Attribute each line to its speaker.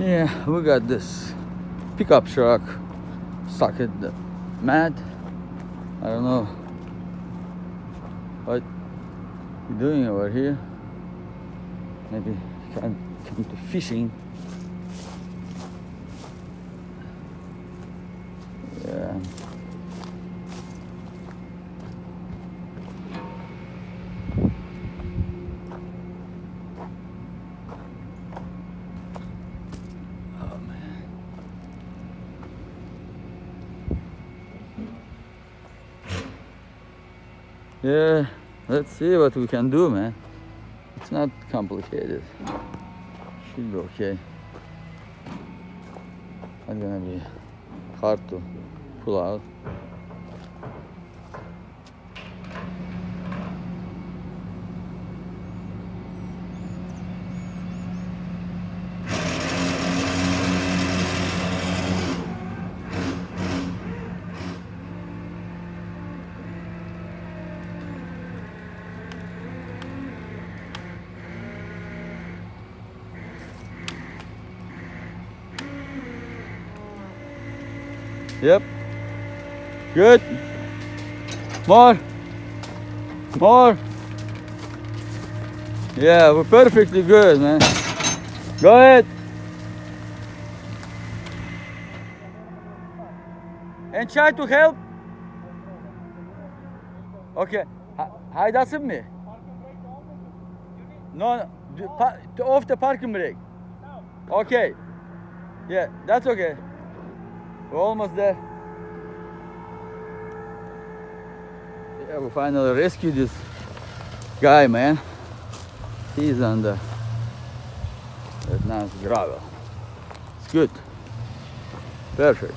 Speaker 1: Yeah, we got this pickup truck stuck at the mat. I don't know what you're doing over here. Maybe can come to fishing. Yeah. Oh man. Yeah, let's see what we can do, man. It's not complicated. Should be okay. Not gonna be hard to pull out. Yep. Good. More. More. Yeah, we're perfectly good, man. Go ahead. And try to help. Okay. Haydasın mı? No, off the parking brake. Okay. Yeah, that's okay. We're almost there. Yeah, we finally rescued this guy, man. He's on the nice gravel. It's good. Perfect.